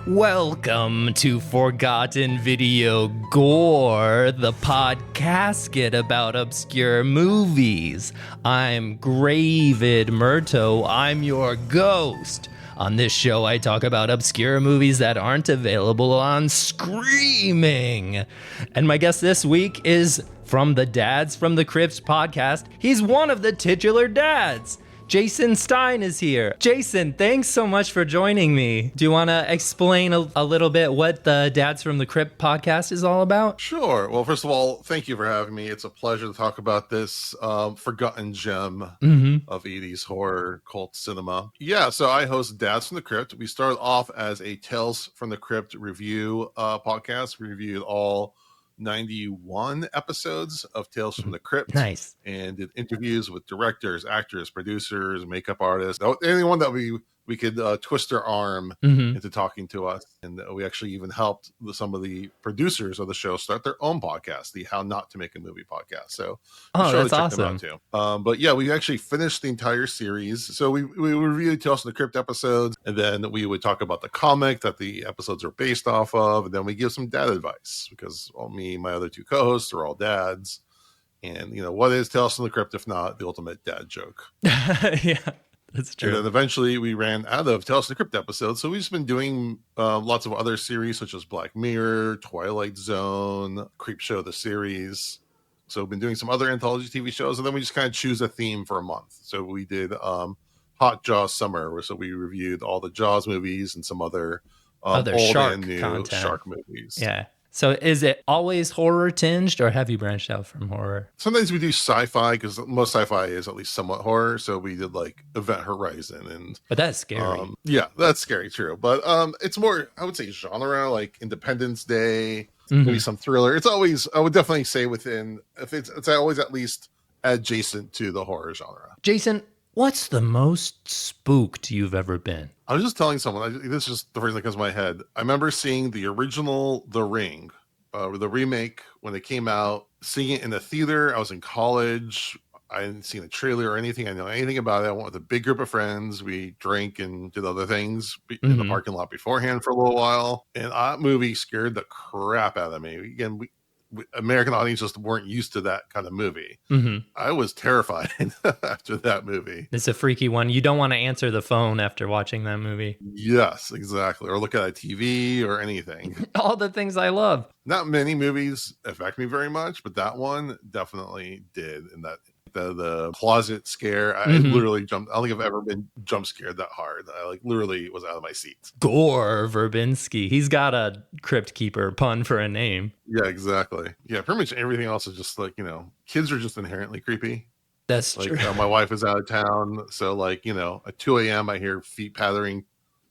Welcome to Forgotten Video Gore, the podcasket about obscure movies. I'm Gravid Murto. I'm your ghost. On this show, I talk about obscure movies that aren't available on streaming. And my guest this week is from the Dads from the Crypt podcast. He's one of the titular dads. Jason Stein is here. Jason, thanks so much for joining me. Do you want to explain a little bit what the Dads from the Crypt podcast is all about? Sure. Well, first of all, thank you for having me. It's a pleasure to talk about this forgotten gem of 80s horror cult cinema. Yeah, so I host Dads from the Crypt. We started off as a Tales from the Crypt review podcast. We reviewed all 91 episodes of Tales from the Crypt. Nice. And did interviews with directors, actors, producers, makeup artists, anyone that we could twist their arm into talking to us. And we actually even helped some of the producers of the show start their own podcast, the How Not to Make a Movie podcast. So that's awesome. Them out too. But yeah, we actually finished the entire series. So we reviewed Tales from the Crypt episodes, and then we would talk about the comic that the episodes are based off of, and then we give some dad advice, because me and my other two co-hosts are all dads. And, what is Tales from the Crypt if not the ultimate dad joke? Yeah. That's true. And then eventually we ran out of Tales from the Crypt episodes. So we've just been doing lots of other series such as Black Mirror, Twilight Zone, Creep Show, the series. So we've been doing some other anthology TV shows. And then we just kind of choose a theme for a month. So we did Hot Jaws Summer. So we reviewed all the Jaws movies and some other old shark and new content. shark movies. Yeah. So is it always horror tinged, or have you branched out from horror? Sometimes we do sci-fi, because most sci-fi is at least somewhat horror. So we did like Event Horizon, But that's scary. Yeah, that's scary, true. But it's more, I would say, genre, like Independence Day, maybe some thriller. It's always, I would definitely say it's always at least adjacent to the horror genre. Jason, what's the most spooked you've ever been? I was just telling someone, this is just the first thing that comes to my head. I remember seeing the original The Ring, the remake, when it came out, seeing it in the theater. I was in college. I hadn't seen a trailer or anything. I didn't know anything about it. I went with a big group of friends. We drank and did other things in the parking lot beforehand for a little while. And that movie scared the crap out of me. Again, American audience just weren't used to that kind of movie. I was terrified after that movie. It's a freaky one. You don't want to answer the phone after watching that movie. Yes, exactly. Or look at a TV or anything. All the things I love. Not many movies affect me very much, but that one definitely did. And that the closet scare, I literally jumped. I don't think I've ever been jump scared that hard. I literally was out of my seat. Gore Verbinski. He's got a Crypt Keeper pun for a name. Yeah, exactly. Yeah, pretty much everything else is just like, kids are just inherently creepy. That's like, true. My wife is out of town. So at 2 a.m. I hear feet pattering.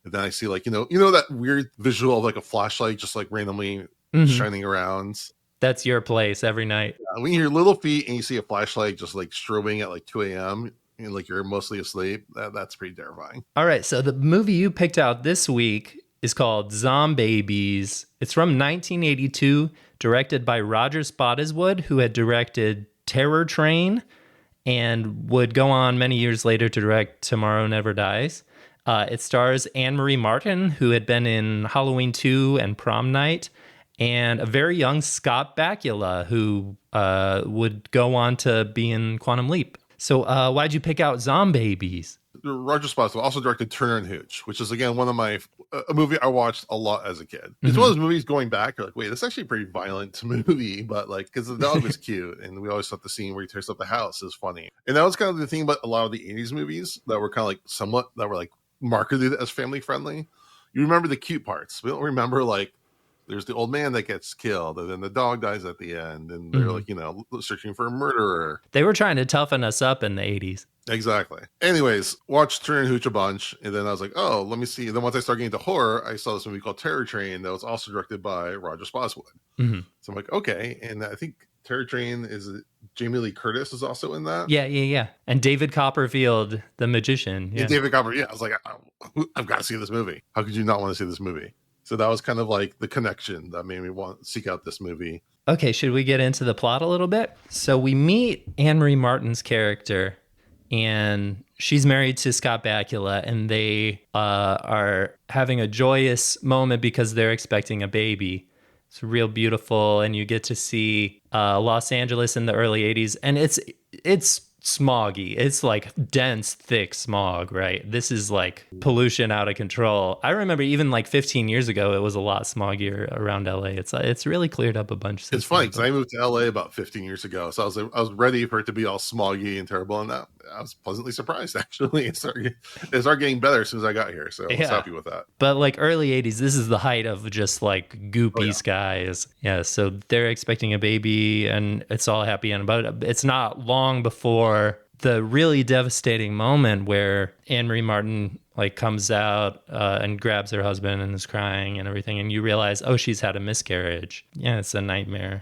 And then I see that weird visual of like a flashlight just like randomly shining around. That's your place every night. When you hear little feet and you see a flashlight just like strobing at like 2 a.m. and like you're mostly asleep, that's pretty terrifying. All right. So the movie you picked out this week is called Zombabies. It's from 1982, directed by Roger Spottiswoode, who had directed Terror Train and would go on many years later to direct Tomorrow Never Dies. It stars Anne-Marie Martin, who had been in Halloween 2 and Prom Night, and a very young Scott Bakula, who would go on to be in Quantum Leap. So why'd you pick out Zombabies? Roger Spottiswoode also directed Turner and Hooch, which is, again, one of a movie I watched a lot as a kid. It's one of those movies going back, you're like, wait, this is actually a pretty violent movie, but because the dog was cute, and we always thought the scene where he tears up the house is funny. And that was kind of the thing about a lot of the 80s movies that were kind of that were marketed as family friendly. You remember the cute parts. We don't remember there's the old man that gets killed, and then the dog dies at the end, and they're searching for a murderer. They were trying to toughen us up in the 80s. Exactly. Anyways, watched Turner and Hooch a bunch, and then I was like, oh, let me see. And then once I started getting into horror, I saw this movie called Terror Train that was also directed by Roger Spottiswoode. So I'm like, okay. And I think Terror Train is Jamie Lee Curtis is also in that. Yeah. And David Copperfield, the magician. Yeah, David Copperfield. Yeah, I was like, I've got to see this movie. How could you not want to see this movie? So that was kind of like the connection that made me want to seek out this movie. Okay, should we get into the plot a little bit? So we meet Anne-Marie Martin's character, and she's married to Scott Bakula, and they are having a joyous moment because they're expecting a baby. It's real beautiful, and you get to see Los Angeles in the early 80s, and it's smoggy. It's like dense, thick smog, right? This is like pollution out of control. I remember even like 15 years ago, it was a lot smoggier around LA. It's really cleared up a bunch. It's funny because I moved to LA about 15 years ago, so I was ready for it to be all smoggy and terrible, and I was pleasantly surprised actually. It started getting better as soon as I got here, so I was happy with that. But like early 80s, this is the height of just like goopy skies. Yeah, so they're expecting a baby, and it's all happy, but it's not long before the really devastating moment where Anne-Marie Martin like comes out and grabs her husband and is crying and everything, and you realize, oh, she's had a miscarriage. Yeah, it's a nightmare.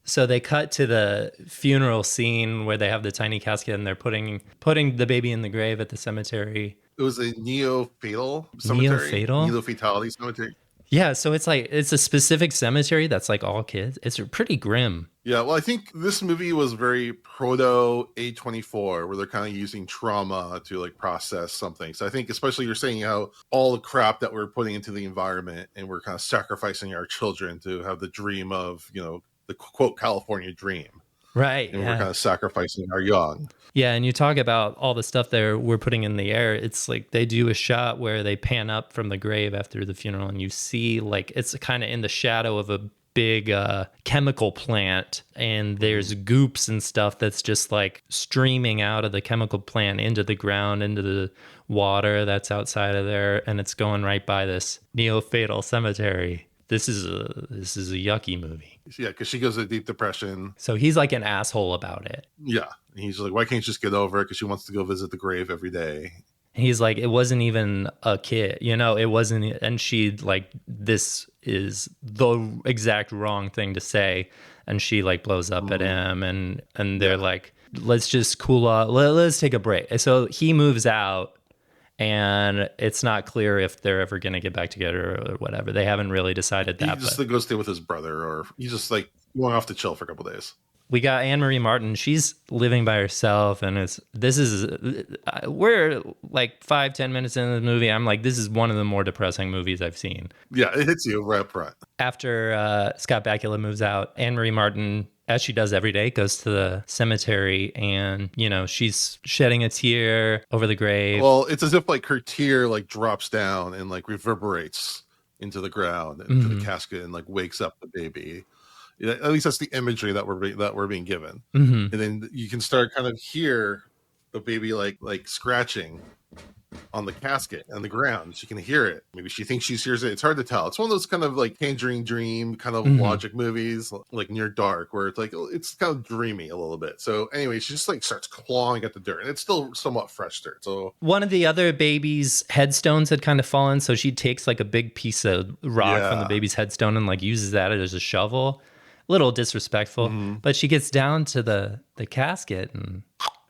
So they cut to the funeral scene where they have the tiny casket and they're putting the baby in the grave at the cemetery. It was a neo-fatal cemetery. Neo-fatal? Neo-fatality cemetery. Yeah, so it's a specific cemetery that's like all kids. It's pretty grim. Yeah, well, I think this movie was very proto A24, where they're kind of using trauma to like process something. So I think, especially you're saying how all the crap that we're putting into the environment, and we're kind of sacrificing our children to have the dream of, the quote California dream. Right. And we're kind of sacrificing our young. Yeah, and you talk about all the stuff we're putting in the air. It's like they do a shot where they pan up from the grave after the funeral, and you see like it's kind of in the shadow of a big chemical plant, and there's goops and stuff that's just like streaming out of the chemical plant into the ground, into the water that's outside of there, and it's going right by this neo-fatal cemetery. This is a yucky movie. Yeah, because she goes into deep depression. So he's like an asshole about it. Yeah. And he's like, why can't you just get over it? Because she wants to go visit the grave every day. He's like, it wasn't even a kid, it wasn't. And she like, this is the exact wrong thing to say. And she like blows up at him, and they're like, let's just cool off. Let's take a break. So he moves out. And it's not clear if they're ever going to get back together or whatever. They haven't really decided that. He just like goes stay with his brother, or he's just like going off to chill for a couple of days. We got Anne-Marie Martin. She's living by herself, and we're like 5-10 minutes into the movie. I'm like, this is one of the more depressing movies I've seen. Yeah, it hits you right up front. After Scott Bakula moves out, Anne-Marie Martin, as she does every day, goes to the cemetery, and she's shedding a tear over the grave. Well, it's as if like her tear like drops down and like reverberates into the ground, into the casket, and like wakes up the baby. Yeah, at least that's the imagery that we're being given. And then you can start kind of hear the baby like scratching on the casket and the ground. She can hear it. Maybe she thinks she hears it. It's hard to tell. It's one of those kind of like Tangerine Dream kind of logic movies, like Near Dark, where it's like it's kind of dreamy a little bit. So anyway, she just like starts clawing at the dirt, and it's still somewhat fresh dirt. So one of the other baby's headstones had kind of fallen, so she takes like a big piece of rock from the baby's headstone and like uses that as a shovel. A little disrespectful, but she gets down to the casket and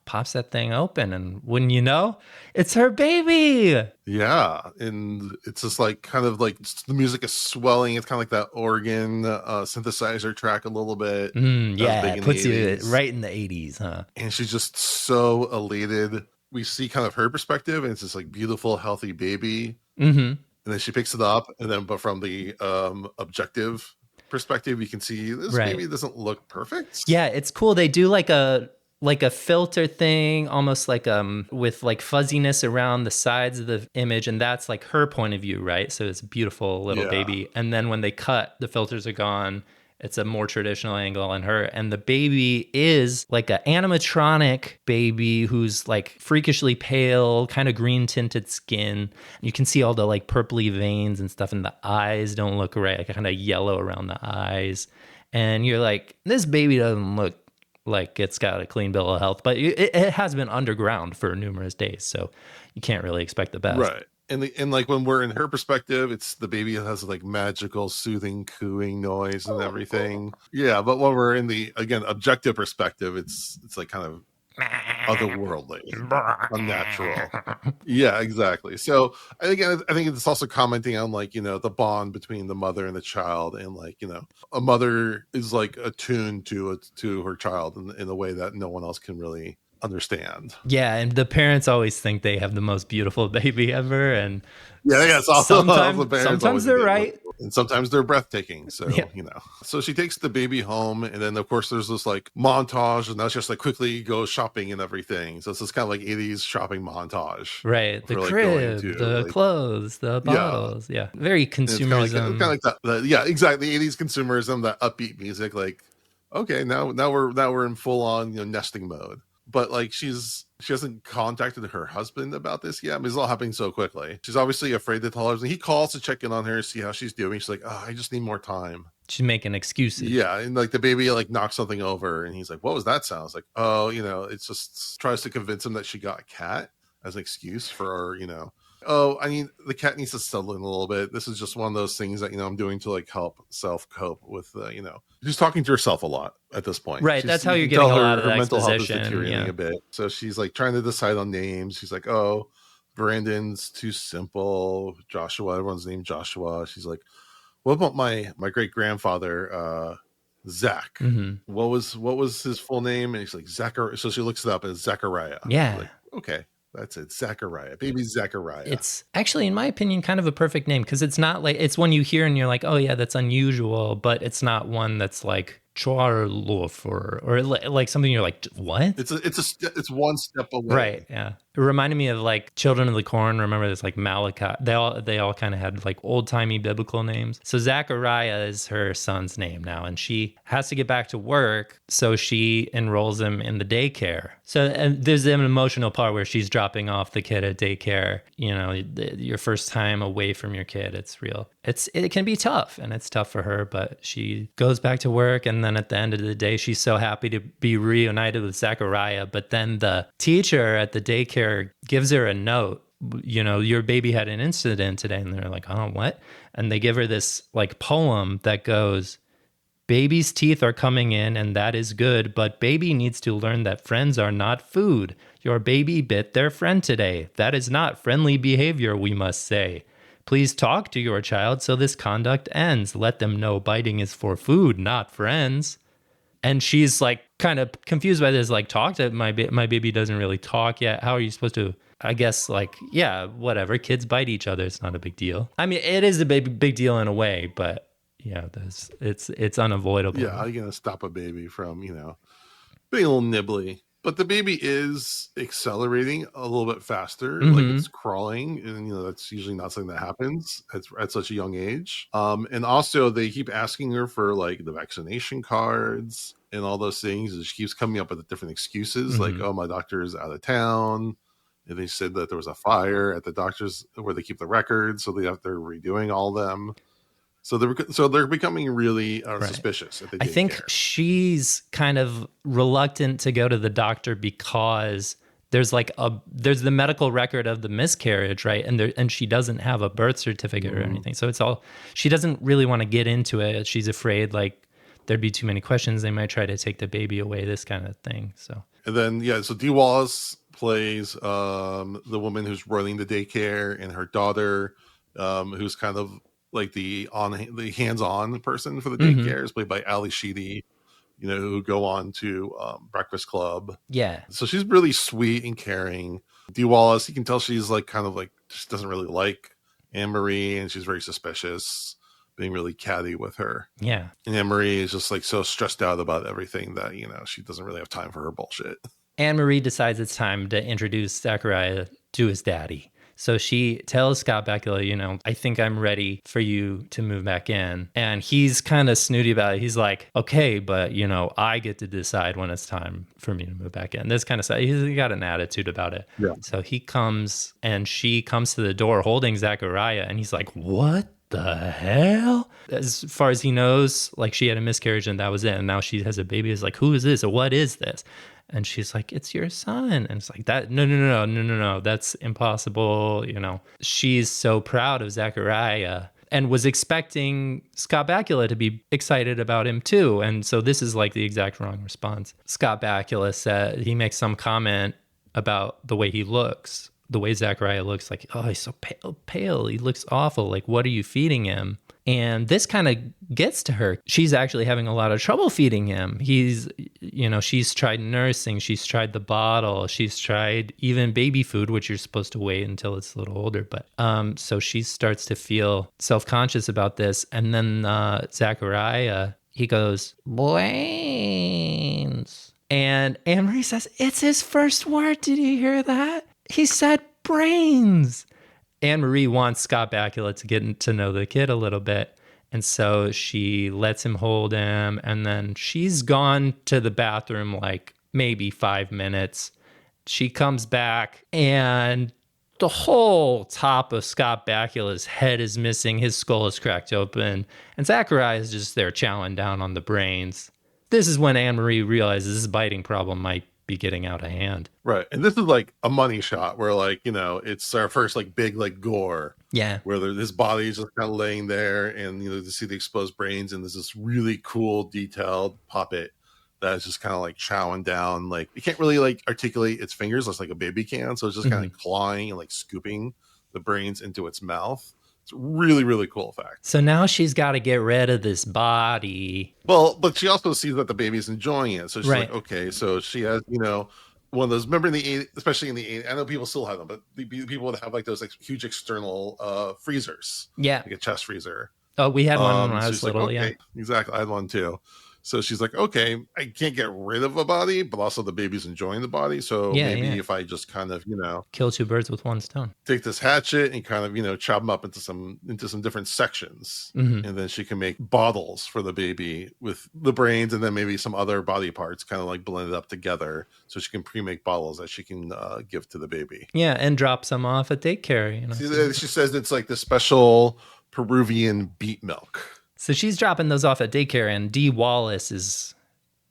pops that thing open, and wouldn't you know, it's her baby. Yeah, and it's just like kind of like the music is swelling. It's kind of like that organ synthesizer track a little bit. Yeah, it puts you right in the 80s, huh? And she's just so elated. We see kind of her perspective, and it's this like beautiful, healthy baby. And then she picks it up, and then but from the objective perspective, you can see this baby doesn't look perfect. Yeah, it's cool. They do like a filter thing, almost like with like fuzziness around the sides of the image, and that's like her point of view, right? So it's a beautiful little baby. And then when they cut, the filters are gone. It's a more traditional angle on her, and the baby is like an animatronic baby who's like freakishly pale, kind of green tinted skin. You can see all the like purpley veins and stuff, and the eyes don't look right, like kind of yellow around the eyes. And you're like, this baby doesn't look like it's got a clean bill of health, but it has been underground for numerous days, so you can't really expect the best. Right. And like when we're in her perspective, it's the baby that has like magical, soothing, cooing noise and everything. Yeah, but when we're in the objective perspective, it's like kind of otherworldly, unnatural. Yeah, exactly. So again, I think it's also commenting on like the bond between the mother and the child, and like a mother is like attuned to her child in a way that no one else can really understand. Yeah, and the parents always think they have the most beautiful baby ever, and Yeah, it's all the parents sometimes always they're think right. and sometimes they're breathtaking. Yeah. So, so she takes the baby home, and then of course there's this like montage, and that's just like quickly go shopping and everything. So it's this kind of like 80s shopping montage. Right. The For like going to crib, the like, clothes, the yeah. bottles. Yeah. Very And it's kind of consumerism. like that, yeah, exactly. 80s consumerism, that upbeat music, like, okay, now we're in full on, nesting mode. But like she hasn't contacted her husband about this yet. I mean, it's all happening so quickly. She's obviously afraid to tell her. He calls to check in on her, see how she's doing. She's like, oh, I just need more time. She's making excuses. Yeah, and like the baby like knocks something over, and he's like, "What was that sound?" It's like, "Oh, it's just tries to convince him that she got a cat as an excuse for, oh, I mean, the cat needs to settle in a little bit. This is just one of those things that I'm doing to like help self cope with, She's talking to herself a lot at this point. Right, that's how you're getting a lot of her the mental health is exposition. deteriorating Yeah. a bit. So she's like trying to decide on names. She's like, "Oh, Brandon's too simple. Joshua, everyone's named Joshua." She's like, "What about my great grandfather, Zach? Mm-hmm. What was his full name?" And he's like, Zachariah. So she looks it up, and it's Zachariah. Yeah. Like, okay, that's it, Zachariah, baby Zachariah. It's actually, in my opinion, kind of a perfect name, because it's not like, it's one you hear and you're like, oh yeah, that's unusual, but it's not one that's like Charlof or like something you're like, what? It's one step away. Right. Yeah. It reminded me of like Children of the Corn. Remember, there's like Malachi. They all kind of had like old timey biblical names. So Zachariah is her son's name now, and she has to get back to work, so she enrolls him in the daycare. So and there's an emotional part where she's dropping off the kid at daycare. Your first time away from your kid. It's real. It can be tough, and it's tough for her. But she goes back to work, and then at the end of the day, she's so happy to be reunited with Zachariah. But then the teacher at the daycare gives her a note, your baby had an incident today. And they're like, oh, what? And they give her this like poem that goes, baby's teeth are coming in, and that is good, but baby needs to learn that friends are not food. Your baby bit their friend today. That is not friendly behavior, we must say. Please talk to your child so this conduct ends. Let them know biting is for food, not friends. And she's like kind of confused by this, like, talk to my baby doesn't really talk yet. How are you supposed to, I guess, like, yeah, whatever. Kids bite each other. It's not a big deal. I mean, it is a big deal in a way, but yeah, it's unavoidable. Yeah, how are you going to stop a baby from, being a little nibbly? But the baby is accelerating a little bit faster, like it's crawling, and that's usually not something that happens at such a young age. And also they keep asking her for like the vaccination cards and all those things, and she keeps coming up with different excuses, like, oh, my doctor is out of town, and they said that there was a fire at the doctor's where they keep the records, so they're redoing all of them. So they're becoming really suspicious at the daycare. I think she's kind of reluctant to go to the doctor because there's the medical record of the miscarriage, right? And she doesn't have a birth certificate or anything. So she doesn't really want to get into it. She's afraid like there'd be too many questions. They might try to take the baby away, this kind of thing. So and then so Dee Wallace plays the woman who's running the daycare, and her daughter, who's kind of like the hands-on person for the daycare, is played by Ali Sheedy, who go on to Breakfast Club. Yeah. So she's really sweet and caring. Dee Wallace, you can tell she's like kind of like just doesn't really like Anne-Marie, and she's very suspicious, being really catty with her. Yeah. And Anne-Marie is just like so stressed out about everything that, she doesn't really have time for her bullshit. Anne-Marie decides it's time to introduce Zachariah to his daddy. So she tells Scott Bakula, I think I'm ready for you to move back in. And he's kind of snooty about it. He's like, okay, but, I get to decide when it's time for me to move back in. This kind of stuff. He's got an attitude about it. Yeah. So he comes, and she comes to the door holding Zachariah, and he's like, what the hell? As far as he knows, like, she had a miscarriage and that was it. And now she has a baby. He's like, who is this? Or what is this? And she's like, it's your son. And it's like, that, no, that's impossible. She's so proud of Zachariah and was expecting Scott Bakula to be excited about him too. And so this is like the exact wrong response. Scott Bakula said, he makes some comment about the way he looks the way Zachariah looks, like, oh, he's so pale. He looks awful. Like, what are you feeding him? And this kind of gets to her. She's actually having a lot of trouble feeding him. She's tried nursing. She's tried the bottle. She's tried even baby food, which you're supposed to wait until it's a little older. But so she starts to feel self-conscious about this. And then Zachariah, he goes, brains. And Anne-Marie says, it's his first word. Did you hear that? He said brains. Anne-Marie wants Scott Bakula to get to know the kid a little bit. And so she lets him hold him. And then she's gone to the bathroom like maybe 5 minutes. She comes back and the whole top of Scott Bakula's head is missing. His skull is cracked open. And Zachariah is just there chowing down on the brains. This is when Anne-Marie realizes this biting problem might be getting out of hand. Right. And this is like a money shot where, like, it's our first like big like gore. Yeah. Where this body is just kind of laying there and, to see the exposed brains. And there's this really cool detailed puppet that is just kind of like chowing down. Like, you can't really like articulate its fingers just like a baby can. So it's just kind of clawing and like scooping the brains into its mouth. It's really, really cool effect. So now she's got to get rid of this body. Well, but she also sees that the baby's enjoying it. So she's like, okay, so she has, one of those, remember in the 80s, especially in the 80s, I know people still have them, but people would have like those like huge external freezers. Yeah. Like a chest freezer. Oh, we had one when I was little, like, okay. Yeah. Exactly. I had one too. So she's like, okay, I can't get rid of a body, but also the baby's enjoying the body. So maybe if I just kind of, kill two birds with one stone. Take this hatchet and kind of, chop them up into some different sections. Mm-hmm. And then she can make bottles for the baby with the brains and then maybe some other body parts kind of like blended up together. So she can pre-make bottles that she can give to the baby. Yeah, and drop some off at daycare. She says it's like the special Peruvian beet milk. So she's dropping those off at daycare, and Dee Wallace has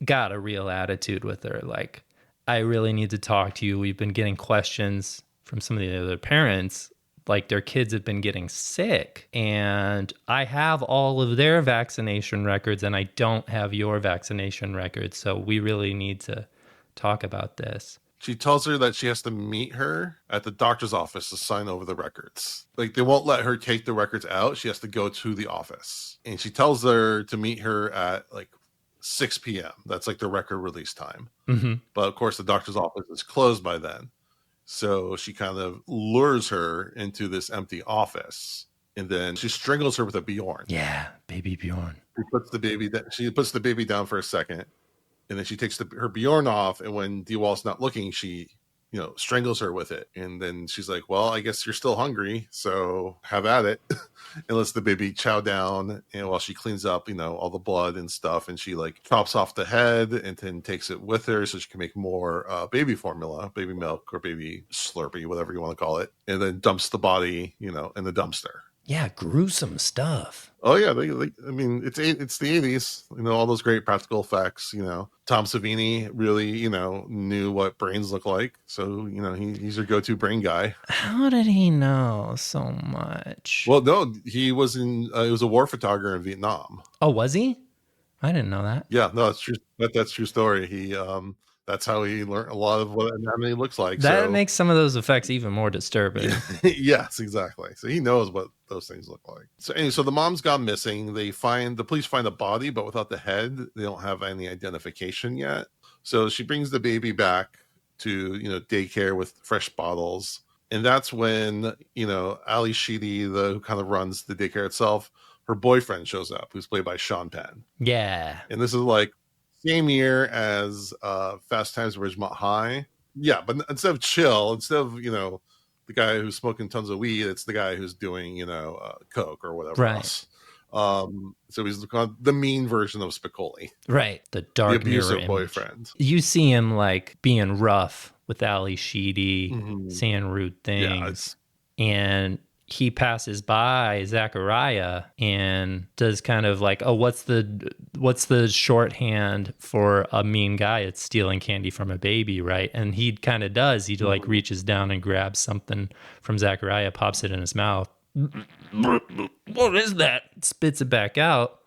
got a real attitude with her. Like, I really need to talk to you. We've been getting questions from some of the other parents, like their kids have been getting sick. And I have all of their vaccination records, and I don't have your vaccination records. So we really need to talk about this. She tells her that she has to meet her at the doctor's office to sign over the records. Like, they won't let her take the records out. She has to go to the office. And she tells her to meet her at like 6 p.m. That's like the record release time. Mm-hmm. But of course, the doctor's office is closed by then. So she kind of lures her into this empty office. And then she strangles her with a Bjorn. Yeah, baby Bjorn. She puts the baby down for a second. And then she takes her Bjorn off, and when Dee Wallace not looking, she, strangles her with it. And then she's like, well, I guess you're still hungry, so have at it. And lets the baby chow down, and while she cleans up, all the blood and stuff, and she like chops off the head and then takes it with her so she can make more baby formula, baby milk or baby Slurpee, whatever you want to call it, and then dumps the body, in the dumpster. Yeah, gruesome stuff. Oh yeah, it's the 80s. All those great practical effects. Tom Savini really, knew what brains look like. So he's your go-to brain guy. How did he know so much? Well, no, he was he was a war photographer in Vietnam. Oh, was he? I didn't know that. Yeah, no, that's true. That's true story. He that's how he learned a lot of what anatomy looks like. That makes some of those effects even more disturbing. Yes, exactly. So he knows what those things look like. So anyway, so the mom's gone missing. The police find a body, but without the head. They don't have any identification yet. So she brings the baby back to, daycare with fresh bottles. And that's when, Ali Sheedy, who kind of runs the daycare itself, her boyfriend shows up, who's played by Sean Penn. Yeah. And this is like same year as Fast Times at Ridgemont High. Yeah, but instead of the guy who's smoking tons of weed, it's the guy who's doing, coke or whatever else. So he's the mean version of Spicoli. Right. The dark, the abusive boyfriend. You see him like being rough with Ali Sheedy, saying rude things. And he passes by Zachariah and does kind of like, oh, what's the shorthand for a mean guy? It's stealing candy from a baby, right? And he kind of does. He like reaches down and grabs something from Zachariah, pops it in his mouth. What is that? Spits it back out.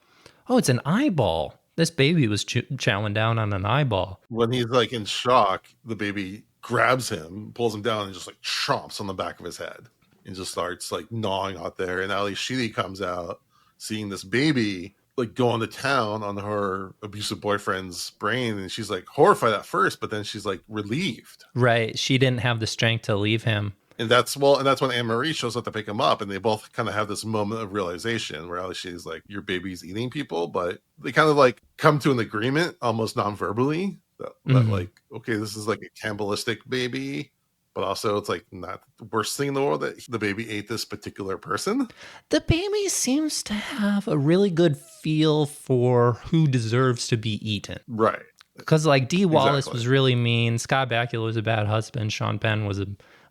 Oh, it's an eyeball. This baby was chowing down on an eyeball. When he's like in shock, the baby grabs him, pulls him down, and just like chomps on the back of his head and just starts like gnawing out there. And Ali Sheedy comes out, seeing this baby like go into town on her abusive boyfriend's brain, and she's like horrified at first, but then she's like relieved. Right. She didn't have the strength to leave him. And that's when Anne Marie shows up to pick him up, and they both kind of have this moment of realization where Ali Sheedy's like, your baby's eating people, but they kind of like come to an agreement almost non-verbally that like, okay, this is like a cannibalistic baby, but also it's like not the worst thing in the world that the baby ate this particular person. The baby seems to have a really good feel for who deserves to be eaten. Right. Because like Dee Wallace was really mean. Scott Bakula was a bad husband. Sean Penn was a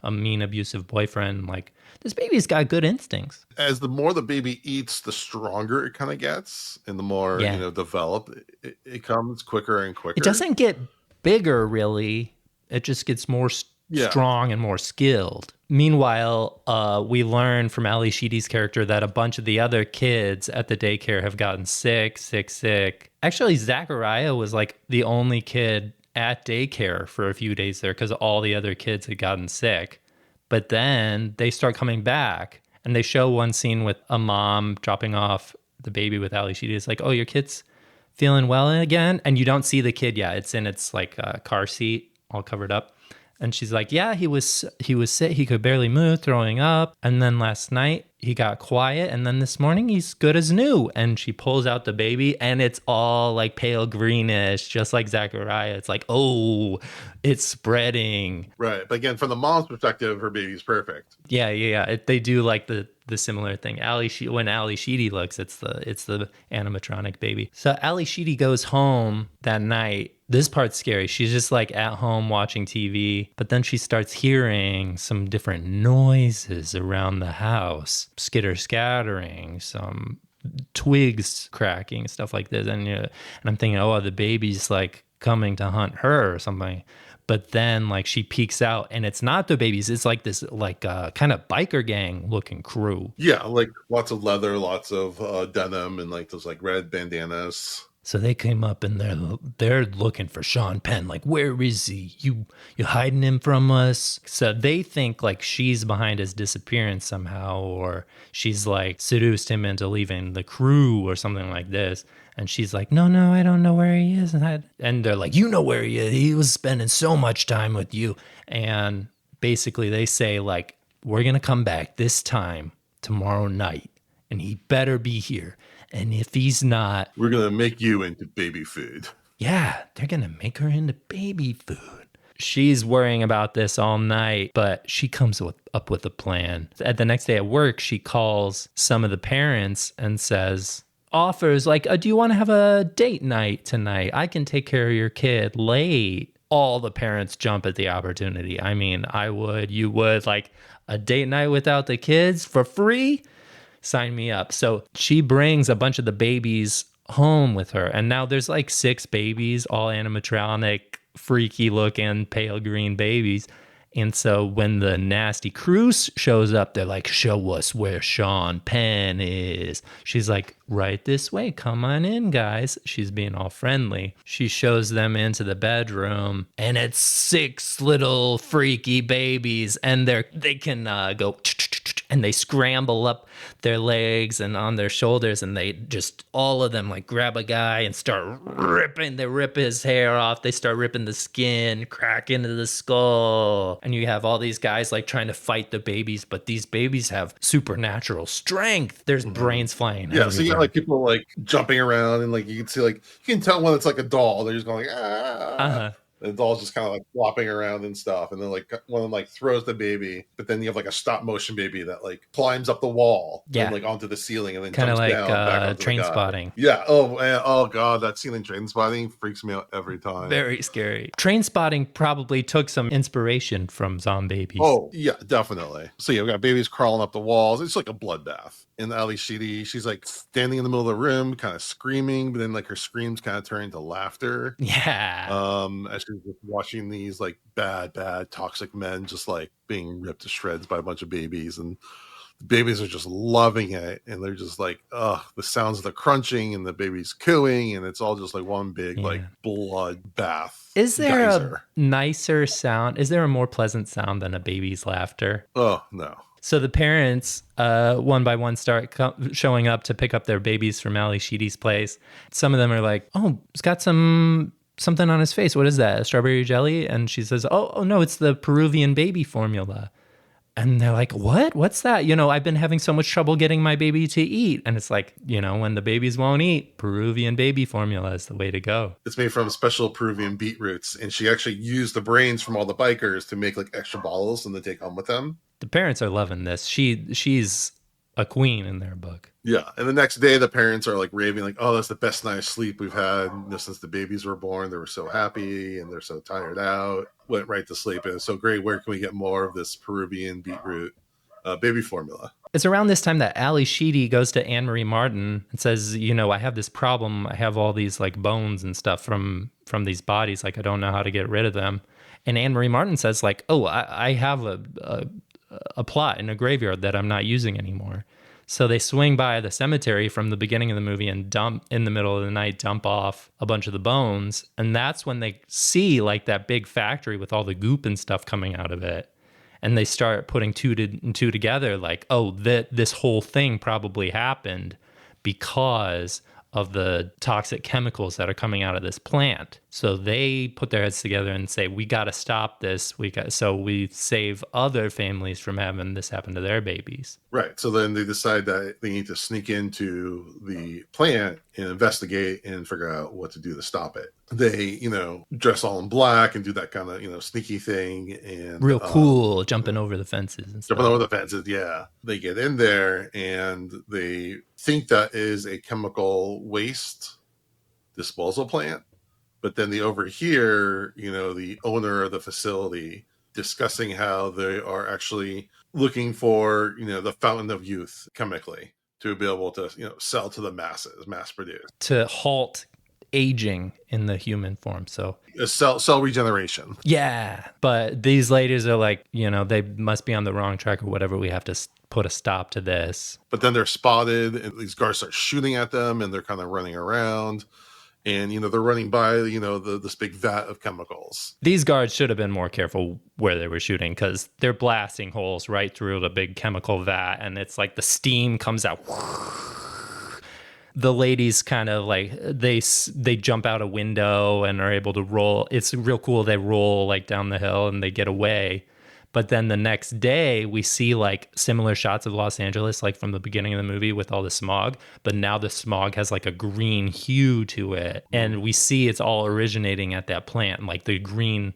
mean, abusive boyfriend. Like, this baby's got good instincts. As the more the baby eats, the stronger it kind of gets, and the more developed it comes, quicker and quicker. It doesn't get bigger, really. It just gets more strong and more skilled. Meanwhile, we learn from Ali Sheedy's character that a bunch of the other kids at the daycare have gotten sick. Actually, Zachariah was like the only kid at daycare for a few days there because all the other kids had gotten sick. But then they start coming back, and they show one scene with a mom dropping off the baby with Ali Sheedy. It's like, oh, your kid's feeling well again? And you don't see the kid yet. It's in its like car seat, all covered up. And she's like, yeah, he was sick. He could barely move, throwing up. And then last night he got quiet. And then this morning he's good as new. And she pulls out the baby, and it's all like pale greenish, just like Zachariah. It's like, oh, it's spreading. Right. But again, from the mom's perspective, her baby's perfect. Yeah. They do like the similar thing. When Ali Sheedy looks, it's the animatronic baby. So Ali Sheedy goes home that night. This part's scary. She's just like at home watching TV, but then she starts hearing some different noises around the house, skitter scattering, some twigs cracking, stuff like this. And I'm thinking, oh, the baby's like coming to hunt her or something. But then like she peeks out, and it's not the babies. It's like this like kind of biker gang looking crew. Yeah, like lots of leather, lots of denim, and like those like red bandanas. So they came up, and they're looking for Sean Penn. Like, where is he? You hiding him from us? So they think like she's behind his disappearance somehow, or she's like seduced him into leaving the crew or something like this. And she's like, no, I don't know where he is. And they're like, you know where he is. He was spending so much time with you. And basically they say like, we're going to come back this time tomorrow night, and he better be here. And if he's not, we're going to make you into baby food. Yeah, they're going to make her into baby food. She's worrying about this all night, but she comes up with a plan. At the next day at work, she calls some of the parents and offers like, do you want to have a date night tonight? I can take care of your kid late. All the parents jump at the opportunity. I mean, I would, you would, like a date night without the kids for free? Sign me up. So she brings a bunch of the babies home with her. And now there's like 6 babies, all animatronic, freaky looking, pale green babies. And so when the nasty crew shows up, they're like, show us where Sean Penn is. She's like, right this way. Come on in, guys. She's being all friendly. She shows them into the bedroom, and it's 6 little freaky babies, and they can go, and they scramble up their legs and on their shoulders, and they just, all of them like grab a guy and start ripping. They rip his hair off. They start ripping the skin, crack into the skull. And you have all these guys like trying to fight the babies, but these babies have supernatural strength. There's brains flying. Yeah, so you got like people like jumping around, and like you can see like, you can tell when it's like a doll. They're just going like, ah. The doll's just kind of like flopping around and stuff. And then like one of them like throws the baby, but then you have like a stop motion baby that like climbs up the wall and like onto the ceiling, and then kind of like down back onto Train Spotting. Yeah. Oh, man. Oh god, that scene in Train Spotting freaks me out every time. Very scary. Train Spotting probably took some inspiration from Zombabies. Oh yeah, definitely. So yeah, we got babies crawling up the walls. It's like a bloodbath. And Ali Sheedy, she's like standing in the middle of the room, kind of screaming, but then like her screams kind of turn into laughter. Yeah. As she's just watching these like bad, toxic men just like being ripped to shreds by a bunch of babies. And The babies are just loving it, and they're just like, ugh, the sounds of the crunching and the baby's cooing, and it's all just like one big like blood bath. Is there geyser. a nicer sound? Is there a more pleasant sound than a baby's laughter? Oh, no. So the parents, one by one, start showing up to pick up their babies from Ali Sheedy's place. Some of them are like, oh, he's got something on his face. What is that? Strawberry jelly? And she says, oh no, it's the Peruvian baby formula. And they're like, what? What's that? I've been having so much trouble getting my baby to eat. And it's like, when the babies won't eat, Peruvian baby formula is the way to go. It's made from special Peruvian beetroots. And she actually used the brains from all the bikers to make like extra bottles and to take home with them. The parents are loving this. She's a queen in their book. Yeah. And the next day, the parents are like raving, like, oh, that's the best night of sleep we've had since the babies were born. They were so happy and they're so tired out. Went right to sleep. And it's so great. Where can we get more of this Peruvian beetroot baby formula? It's around this time that Ali Sheedy goes to Anne Marie Martin and says, I have this problem. I have all these like bones and stuff from these bodies. Like, I don't know how to get rid of them. And Anne Marie Martin says like, oh, I have a plot in a graveyard that I'm not using anymore. So they swing by the cemetery from the beginning of the movie and dump in the middle of the night, dump off a bunch of the bones. And that's when they see like that big factory with all the goop and stuff coming out of it. And they start putting two together like, oh, this whole thing probably happened because of the toxic chemicals that are coming out of this plant. So they put their heads together and say, we got to stop this. So we save other families from having this happen to their babies. Right. So then they decide that they need to sneak into the plant and investigate and figure out what to do to stop it. They, dress all in black and do that kind of, sneaky thing. And real cool, jumping over the fences and stuff. Jumping over the fences, yeah. They get in there and they think that is a chemical waste disposal plant. But then they overhear, the owner of the facility discussing how they are actually looking for, the fountain of youth chemically to be able to, sell to the masses, mass produce. To halt aging in the human form. So cell regeneration. Yeah. But these ladies are like, they must be on the wrong track or whatever. We have to put a stop to this. But then they're spotted and these guards start shooting at them and they're kind of running around. And, they're running by, this big vat of chemicals. These guards should have been more careful where they were shooting because they're blasting holes right through the big chemical vat. And it's like the steam comes out. The ladies kind of like, they jump out a window and are able to roll. It's real cool. They roll like down the hill and they get away. But then the next day, we see like similar shots of Los Angeles, like from the beginning of the movie with all the smog. But now the smog has like a green hue to it. And we see it's all originating at that plant. Like the green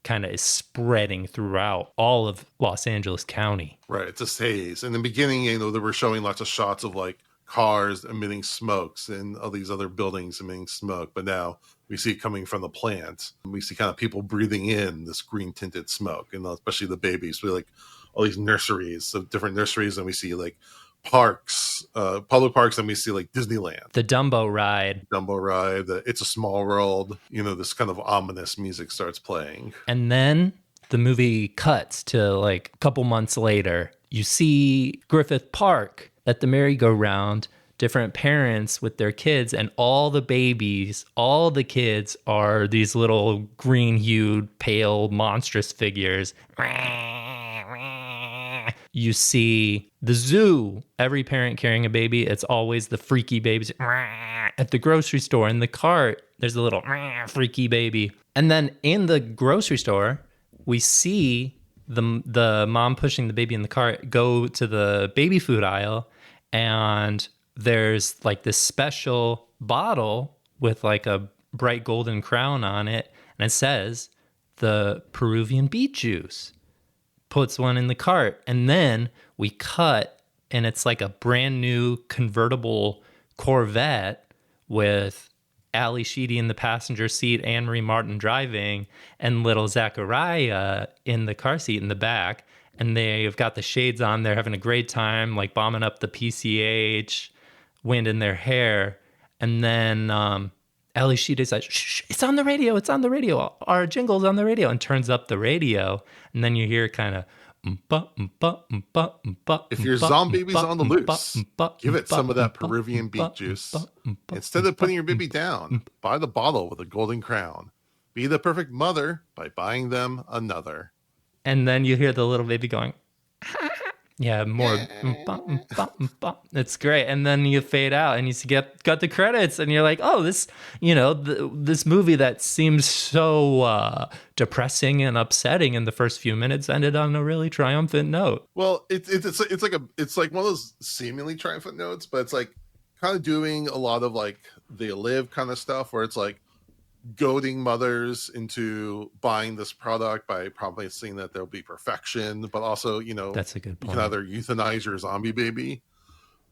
kind of is spreading throughout all of Los Angeles County. Right. It's a haze. In the beginning, they were showing lots of shots of like cars emitting smokes and all these other buildings emitting smoke. But now we see it coming from the plant. We see kind of people breathing in this green tinted smoke, and especially the babies. We like all these nurseries, of different nurseries, and we see like parks, public parks, and we see like Disneyland. The Dumbo ride. It's a Small World. This kind of ominous music starts playing. And then the movie cuts to like a couple months later. You see Griffith Park at the merry-go-round, different parents with their kids, and all the babies, all the kids are these little green-hued, pale, monstrous figures. You see the zoo, every parent carrying a baby, it's always the freaky babies. At the grocery store, in the cart, there's a little freaky baby. And then in the grocery store, we see the mom pushing the baby in the cart go to the baby food aisle, and there's like this special bottle with like a bright golden crown on it, and it says the Peruvian beet juice. Puts one in the cart, and then we cut, and it's like a brand new convertible Corvette with Ali Sheedy in the passenger seat, Anne Marie Martin driving, and little Zachariah in the car seat in the back. And they've got the shades on. They're having a great time, like bombing up the PCH, wind in their hair. And then Ali Sheedy's like, shh, it's on the radio. It's on the radio. Our jingle's on the radio, and turns up the radio. And then you hear kind of If your Zombabies on the loose, give it some of that Peruvian beet juice. Instead of putting your baby down, buy the bottle with a golden crown. Be the perfect mother by buying them another. And then you hear the little baby going, yeah, more. It's great. And then you fade out and you got the credits and you're like, oh, this, this movie that seems so depressing and upsetting in the first few minutes ended on a really triumphant note. Well, it's like one of those seemingly triumphant notes, but it's like kind of doing a lot of like They Live kind of stuff where it's like goading mothers into buying this product by promising that there'll be perfection, but also, that's a good point. You can either euthanize your zombie baby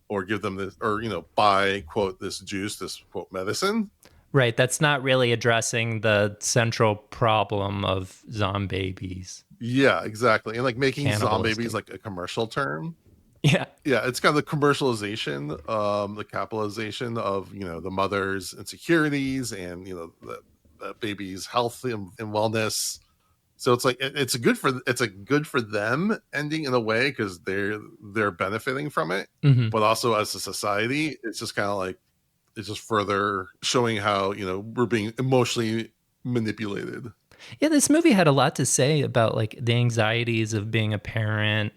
or give them this, or, buy, quote, this juice, this, quote, medicine. Right. That's not really addressing the central problem of zombabies. Yeah, exactly. And like making zombabies like a commercial term. Yeah. Yeah, it's kind of the commercialization, the capitalization of, the mother's insecurities and, the baby's health and wellness. So it's like it's a good for them ending in a way because they're benefiting from it. Mm-hmm. But also as a society, it's just kind of like it's just further showing how, we're being emotionally manipulated. Yeah, this movie had a lot to say about like the anxieties of being a parent.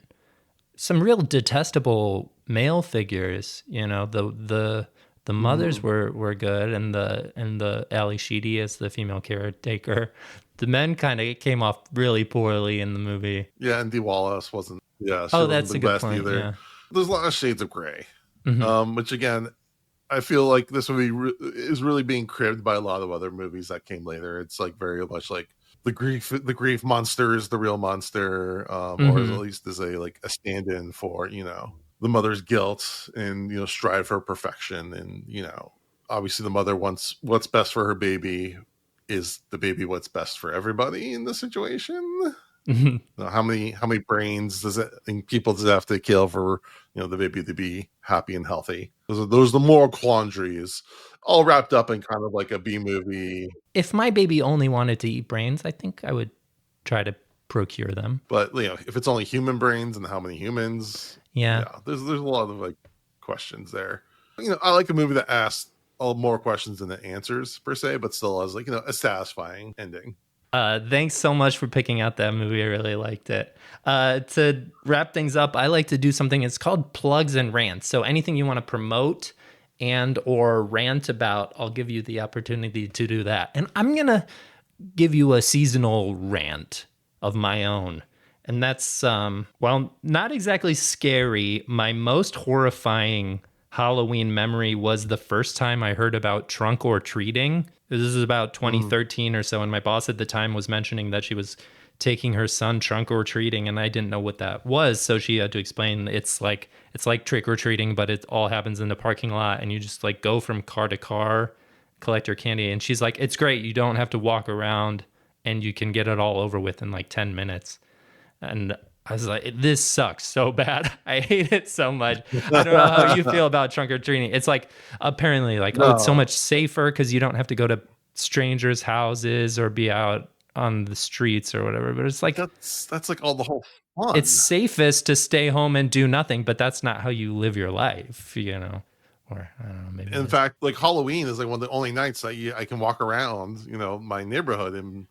Some real detestable male figures, the mothers were good, and the Ali Sheedy as the female caretaker. The men kind of came off really poorly in the movie. Yeah, and Dee Wallace wasn't. Yeah, that's a good point. Yeah. There's a lot of shades of gray, which again, I feel like this movie is really being cribbed by a lot of other movies that came later. It's like very much like the grief monster is the real monster, or at least is a stand-in for the mother's guilt and strive for perfection, and obviously the mother wants what's best for her baby. Is the baby what's best for everybody in the situation? How many brains people does it have to kill for the baby to be happy and healthy? Those are the moral quandaries, all wrapped up in kind of like a B movie. If my baby only wanted to eat brains, I think I would try to procure them. But if it's only human brains and how many humans, there's a lot of like questions there. I like a movie that asks more questions than the answers per se, but still has a satisfying ending. Thanks so much for picking out that movie. I really liked it. To wrap things up, I like to do something. It's called plugs and rants. So anything you want to promote and or rant about, I'll give you the opportunity to do that. And I'm going to give you a seasonal rant of my own. And that's, not exactly scary. My most horrifying Halloween memory was the first time I heard about trunk or treating. This is about 2013 or so, and my boss at the time was mentioning that she was taking her son trunk or treating, and I didn't know what that was, so she had to explain it's like trick or treating, but it all happens in the parking lot, and you just like go from car to car, collect your candy. And she's like, it's great, you don't have to walk around, and you can get it all over with in like 10 minutes. And I was like, this sucks so bad. I hate it so much. I don't know how you feel about trunk or treating. It's like apparently it's so much safer because you don't have to go to strangers' houses or be out on the streets or whatever. But it's like that's like all the whole fun. It's safest to stay home and do nothing, but that's not how you live your life, Or I don't know, maybe. In fact, like Halloween is like one of the only nights that I can walk around, my neighborhood and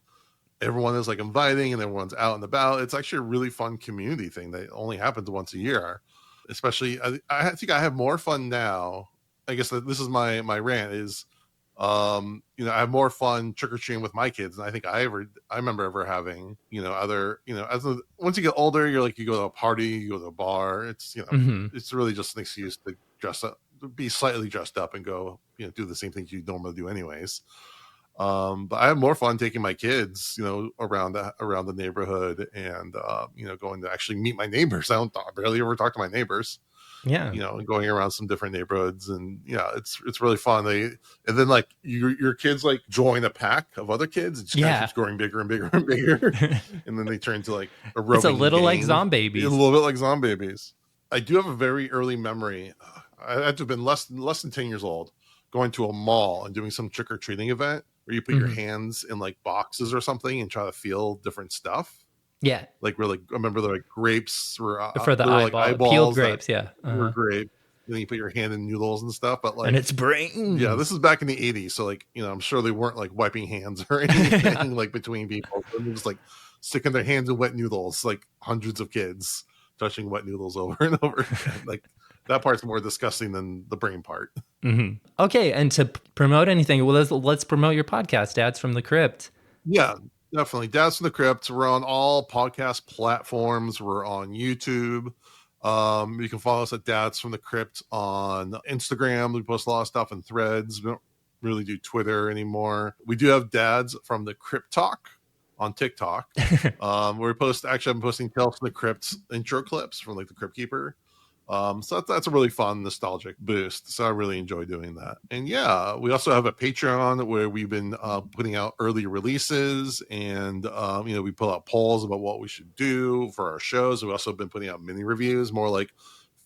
everyone is like inviting and everyone's out and about. It's actually a really fun community thing that only happens once a year. Especially, I think I have more fun now. I guess this is my rant is, I have more fun trick-or-treating with my kids than I think I remember ever having, once you get older, you're like, you go to a party, you go to a bar. It's, it's really just an excuse to dress up, be slightly dressed up and go, do the same things you normally do anyways. But I have more fun taking my kids, around the neighborhood and, going to actually meet my neighbors. I barely ever talk to my neighbors. Yeah. Going around some different neighborhoods and it's really fun. And then like your kids like join a pack of other kids. It just kind of keeps growing bigger and bigger and bigger. And then they turn into like a roving It's a little gang. like Zombabies. A little bit like Zombabies. I do have a very early memory. I had to have been less than 10 years old, going to a mall and doing some trick-or-treating event where you put your hands in like boxes or something and try to feel different stuff. Yeah. Like, where, like, I remember the, like, grapes were, For the there were, like, peeled eyeballs that grapes. Yeah. were grape. And then you put your hand in noodles and stuff. But, And like, it's brains. yeah, this is back in the 80s. So, like, I'm sure they weren't, like, wiping hands or anything, like, between people. So they're just, like, sticking their hands in wet noodles, like hundreds of kids touching wet noodles over and over again. Like, that part's more disgusting than the brain part. Mm-hmm. Okay, and to promote anything, well, let's promote your podcast, Dads from the Crypt. Yeah, definitely. Dads from the Crypt. We're on all podcast platforms. We're on YouTube. You can follow us at Dads from the Crypt on Instagram. We post a lot of stuff in Threads. We don't really do Twitter anymore. We do have Dads from the Crypt Talk on TikTok. Where I'm posting Tales from the Crypt intro clips from, like, the Crypt Keeper. So that's a really fun nostalgic boost. So I really enjoy doing that. And yeah, we also have a Patreon where we've been putting out early releases, and we pull out polls about what we should do for our shows. We've also been putting out mini reviews, more like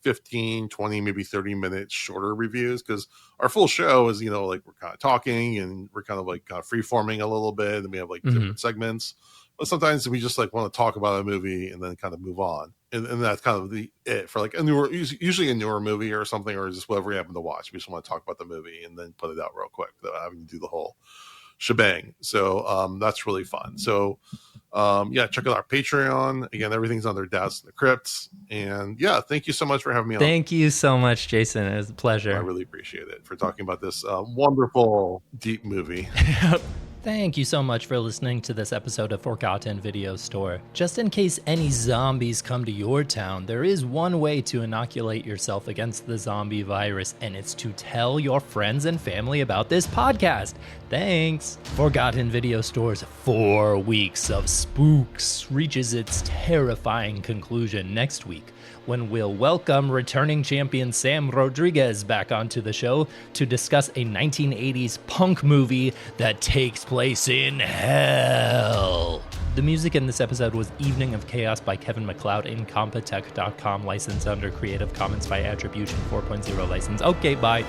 15, 20, maybe 30 minutes shorter reviews, because our full show is, like, we're kind of talking and we're kind of like free forming a little bit, and we have, like, different segments. But sometimes we just, like, want to talk about a movie and then kind of move on. And that's kind of it for, like, usually a newer movie or something, or just whatever we happen to watch. We just want to talk about the movie and then put it out real quick without having to do the whole shebang. So that's really fun. So check out our Patreon. Again, everything's under Dads in the Crypts. And yeah, thank you so much for having me on. Thank you so much, Jason. It was a pleasure. I really appreciate it, for talking about this wonderful, deep movie. Thank you so much for listening to this episode of Forgotten Video Store. Just in case any zombies come to your town, there is one way to inoculate yourself against the zombie virus, and it's to tell your friends and family about this podcast. Thanks! Forgotten Video Store's 4 weeks of spooks reaches its terrifying conclusion next week, when we'll welcome returning champion Sam Rodriguez back onto the show to discuss a 1980s punk movie that takes place in hell. The music in this episode was Evening of Chaos by Kevin MacLeod, Incompetech.com, licensed under Creative Commons by Attribution 4.0 license. Okay, bye.